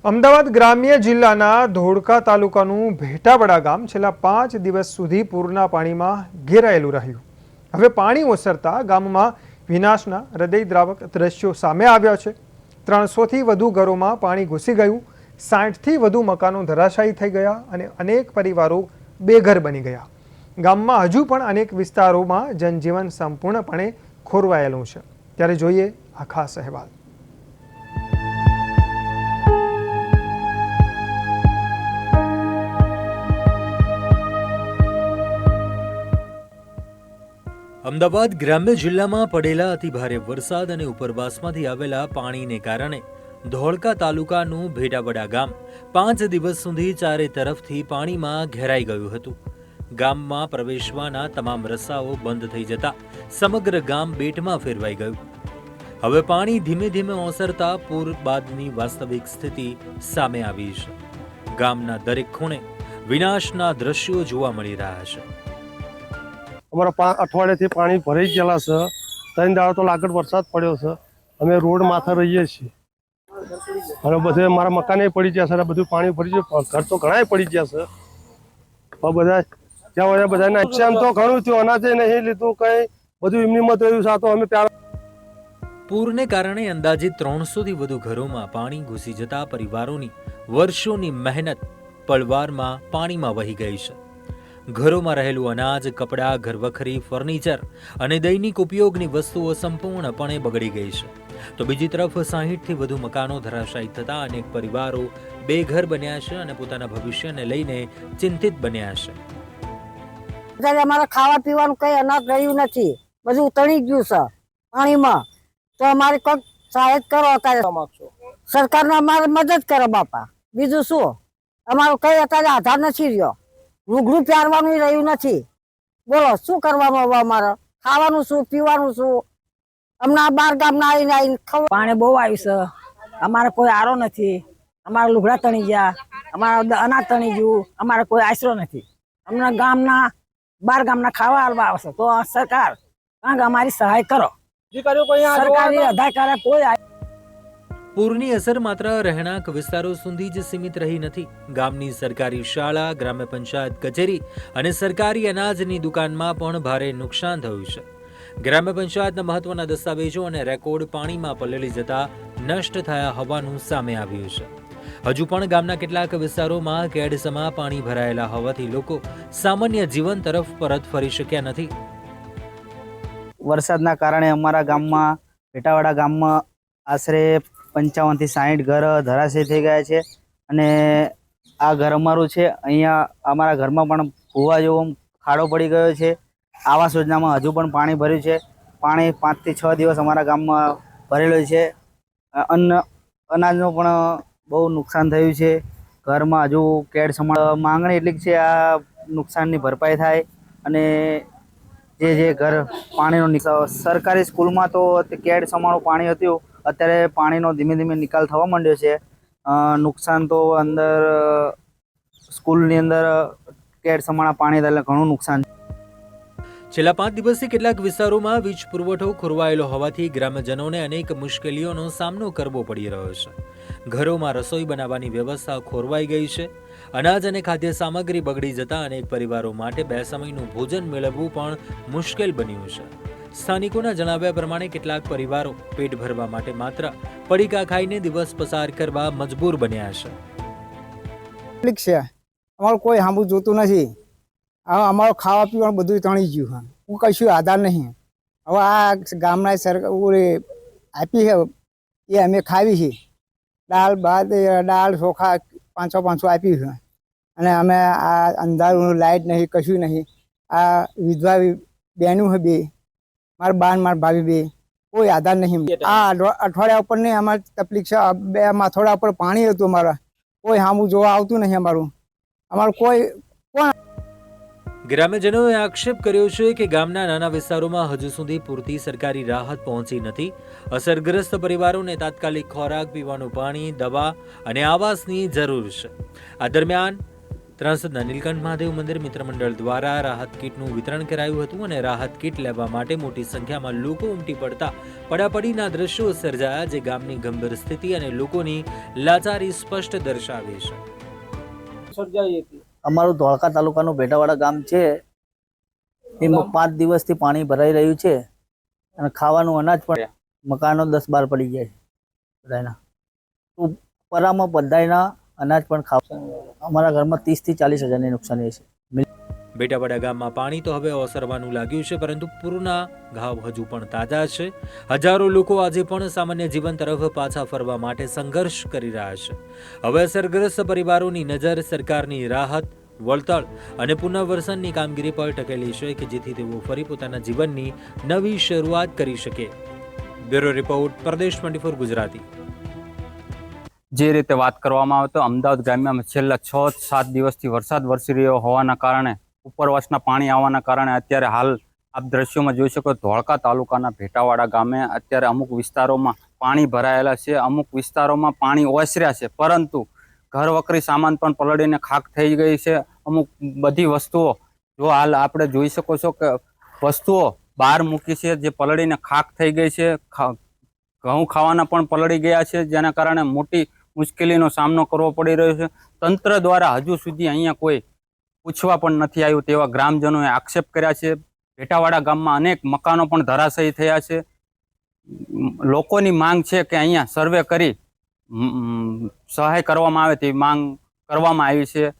અમદાવાદ ગ્રામ્ય જિલ્લાના ધોળકા તાલુકાનું ભેટાવડા ગામ છેલ્લા 5 દિવસ સુધી પૂરના પાણીમાં ઘેરાયેલું રહ્યું। હવે પાણી ઓસરતા ગામમાં વિનાશના હૃદયદ્રાવક દ્રશ્યો સામે આવ્યા છે। 300થી વધુ ઘરોમાં પાણી ઘૂસી ગયું, 60થી વધુ મકાનો ધરાશાયી થઈ ગયા અને અનેક પરિવારો બેઘર બની ગયા। ગામમાં હજુ પણ અનેક વિસ્તારોમાં જનજીવન સંપૂર્ણપણે ખોરવાયેલું છે। ત્યારે જોઈએ આ ખાસ અહેવાલ। અમદાવાદ ગ્રામ્ય જિલ્લામાં પડેલા અતિભારે વરસાદ અને ઉપરવાસમાંથી આવેલા પાણીને કારણે ધોળકા તાલુકાનું ભેટાવડા ગામ 5 દિવસ સુધી ચારે તરફથી પાણીમાં ઘેરાઈ ગયું હતું। ગામમાં પ્રવેશવાના તમામ રસ્તાઓ બંધ થઈ જતા સમગ્ર ગામ બેટમાં ફેરવાઈ ગયું। હવે પાણી ધીમે ધીમે ઓસરતા પૂર બાદની વાસ્તવિક સ્થિતિ સામે આવી છે। ગામના દરેક ખૂણે વિનાશના દ્રશ્યો જોવા મળી રહ્યા છે। અમારા અઠવાડિયાથી પાણી ભરાઈ ગયેલા છે। 3 દાડા તો લાગડ વરસાદ પડ્યો છે। અમે રોડ માથે રહીએ છીએ અને બધે મારા મકાને પડી ગયા છે, બધું પાણી ભરી ગયું, ઘર તો ઘણા પડી ગયા છે। બધા જ્યાં બધા નુકસાન તો ઘણું થયું, અનાજે નહીં લીધું, કઈ બધું એમની મત રહ્યું છે। તો અમે પૂરને કારણે અંદાજિત 300થી વધુ ઘરોમાં પાણી ઘૂસી જતા પરિવારોની વર્ષોની મહેનત પળવારમાં પાણીમાં વહી ગઈ છે। ઘરોમાં રહેલું અનાજ, કપડાં, ઘરવખરી, ફર્નિચર અને દૈનિક ઉપયોગની વસ્તુઓ સંપૂર્ણપણે બગડી ગઈ છે। તો બીજી તરફ 60થી વધુ મકાનો ધરાશાયી થતા અનેક પરિવારો બેઘર બન્યા છે અને પોતાના ભવિષ્યને લઈને ચિંતિત બન્યા છે। અત્યારે અમારે ખાવા પીવાનું કઈ અનાજ રહ્યું નથી, બધું તણી ગયું છે પાણીમાં। તો અમારે કોઈક સહાય કરો, અત્યારે સરકારને અમારે મદદ કરો બાપા, બીજું શું? અમારું કઈ અત્યારે આધાર નથી રહ્યો, રૂગડું પ્યારવાનું રહ્યું નથી। બોલો શું કરવાનું હવે? અમારે ખાવાનું શું, પીવાનું શું? હમણાં 12 ગામના આવીને પાણી બહુ આવ્યું છે, અમારે કોઈ આરો નથી, અમારા લુગડા તણી ગયા, અમારા અનાજ તણી ગયું, અમારે કોઈ આશરો નથી। હમણાં ગામના 12 ગામના ખાવા આવવા આવશે તો સરકાર કારણ કે અમારી સહાય કરો, સરકારી અધિકારી કોઈ। પૂરની અસર માત્ર રહેણાંક વિસ્તારો સુધી જ સીમિત રહી નથી। ગામની સરકારી શાળા, ગ્રામ્ય પંચાયત કચેરી અને સરકારી અનાજની દુકાનમાં પણ ભારે નુકસાન થયું છે। ગ્રામ્ય પંચાયતના મહત્વના દસ્તાવેજો અને રેકોર્ડ પાણીમાં પલળી જતા નષ્ટ થયા હોવાનું સામે આવ્યું છે। હજુ પણ ગામના કેટલાક વિસ્તારોમાં કેડસમાં પાણી ભરાયેલા હોવાથી લોકો સામાન્ય જીવન તરફ પરત ફરી શક્યા નથી। વરસાદના કારણે અમારા ગામમાં ભેટાવડા ગામમાં આશરે 55 થી 60 ઘર ધરાશયી થઈ ગયા છે અને આ ઘર અમારું છે। અહીંયા અમારા ઘરમાં પણ ભૂવા જેવો ખાડો પડી ગયો છે। આવાસ યોજનામાં હજુ પણ પાણી ભર્યું છે। પાણી 5 થી 6 દિવસ અમારા ગામમાં ભરેલું છે। અનાજનું પણ બહુ નુકસાન થયું છે। ઘરમાં હજુ કેડ સમાળ માંગણી એટલી છે આ નુકસાનની ભરપાઈ થાય અને જે ઘર પાણીનો નિકાલ, સરકારી સ્કૂલમાં તો કેડ સમાણું પાણી હતું, અત્યારે પાણીનો ધીમે ધીમે નિકાલ થવા માંડ્યો છે। નુકસાન તો અંદર સ્કૂલની અંદર કેડ સમાણા પાણી એટલે ઘણું નુકસાન છે। છેલ્લા 5 દિવસથી કેટલાક વિસ્તારોમાં વીજ પુરવઠો ખોરવાયેલો હોવાથી ગ્રામજનોને અનેક મુશ્કેલીઓનો સામનો કરવો પડી રહ્યો છે। ઘરોમાં રસોઈ બનાવવાની વ્યવસ્થા ખોરવાઈ ગઈ છે। અનાજ અને ખાદ્ય સામગ્રી બગડી જતા અનેક પરિવારો માટે 2 સમયનું ભોજન મેળવવું પણ મુશ્કેલ બન્યું છે। સ્થાનિકોના જણાવ્યા પ્રમાણે કેટલાક પરિવારો પેટ ભરવા માટે માત્ર પડીકા ખાઈને દિવસ પસાર કરવા મજબૂર બન્યા છે। અમારું કોઈ સાંભળું જોતું નથી। અમારું ખાવા પીવાનું બધું તણી ગયું, હું કશું આધાર નહીં। હવે આ ગામના સરકાર આપી છે એ અમે ખાવી છે। દાળ ભાત, દાળ ચોખા 500 આપ્યું છે અને અમે આ અંધારું, લાઇટ નહીં, કશું નહીં। આ વિધવા બહેનું છે 2, મારા બાન મારા ભાભી 2, કોઈ આધાર નહીં। આ અઠવાડિયા ઉપર નહીં અમારે તકલીફ છે। 2 માથોડા ઉપર પાણી હતું, અમારા કોઈ સામું જોવા આવતું નહીં। અમારું કોઈ ગ્રામ્યજનોએ આક્ષેપ કર્યો છે કે ગામના નાના વિસ્તારોમાં હજુ સુધી પૂરતી સરકારી રાહત પહોંચી નથી। અસરગ્રસ્ત પરિવારોને તાત્કાલિક ખોરાક, પીવાનું પાણી, દવા અને આવાસની જરૂર છે। આ દરમિયાન ત્રાસદના નીલકંઠ મહાદેવ મંદિર મિત્ર મંડળ દ્વારા રાહત કીટનું વિતરણ કરાયું હતું અને રાહત કીટ લેવા માટે મોટી સંખ્યામાં લોકો ઉમટી પડતા પડાપડીના દ્રશ્યો સર્જાયા, જે ગામની ગંભીર સ્થિતિ અને લોકોની લાચારી સ્પષ્ટ દર્શાવે છે. અમારું ધોળકા તાલુકાનું ભેટાવાડા ગામ છે, એમાં 5 દિવસથી પાણી ભરાઈ રહ્યું છે અને ખાવાનું અનાજ પણ મકાનો 10-12 પડી જાય છે બધાના. પરામાં બધાના અનાજ પણ અમારા ઘરમાં 30 થી 40 હજારની નુકસાની છે. બેટાવાડા ગામમાં પાણી તો હવે ઓસરવાનું લાગ્યું છે, પરંતુ પૂરના ઘાવ હજુ પણ તાજા છે. હજારો લોકો આજે પણ સામાન્ય જીવન તરફ પાછા ફરવા માટે સંઘર્ષ કરી રહ્યા છે. હવે અસરગ્રસ્ત પરિવારોની નજર સરકારની રાહત, વળતર અને પુનર્વસનની કામગીરી પર ટકેલી છે કે જેથી તેઓ ફરી પોતાના જીવનની નવી શરૂઆત કરી શકે. બ્યુરો રિપોર્ટ, પ્રદેશ 24 ગુજરાતી. જે રીતે વાત કરવામાં આવે તો અમદાવાદ ગ્રામ્યમાં છેલ્લા 6-7 દિવસથી વરસાદ વરસી રહ્યો હોવાના કારણે ઉપરવાસના પાણી આવવાના કારણે અત્યારે હાલ આપ દ્રશ્યોમાં જોઈ શકો ધોળકા તાલુકાના ભેટાવાડા ગામે અત્યારે અમુક વિસ્તારોમાં પાણી ભરાયેલા છે, અમુક વિસ્તારોમાં પાણી ઓસર્યા છે, પરંતુ ઘર વકરી સામાન પણ પલળીને ખાક થઈ ગઈ છે. અમુક બધી વસ્તુઓ જો હાલ આપણે જોઈ શકો છો કે વસ્તુઓ બહાર મૂકી છે જે પલળીને ખાક થઈ ગઈ છે. ઘઉં ખાવાના પણ પલળી ગયા છે, જેના કારણે મોટી મુશ્કેલીનો સામનો કરવો પડી રહ્યો છે. તંત્ર દ્વારા હજુ સુધી અહીંયા કોઈ પૂછવા પણ નથી આવ્યું તેવા ગ્રામજનોએ આક્ષેપ કર્યા છે. ભેટાવાડા ગામમાં અનેક મકાનો પણ ધરાશયી થયા છે. લોકોની માંગ છે કે અહીંયા સર્વે કરી સહાય કરવામાં આવે તેવી માંગ કરવામાં આવી છે.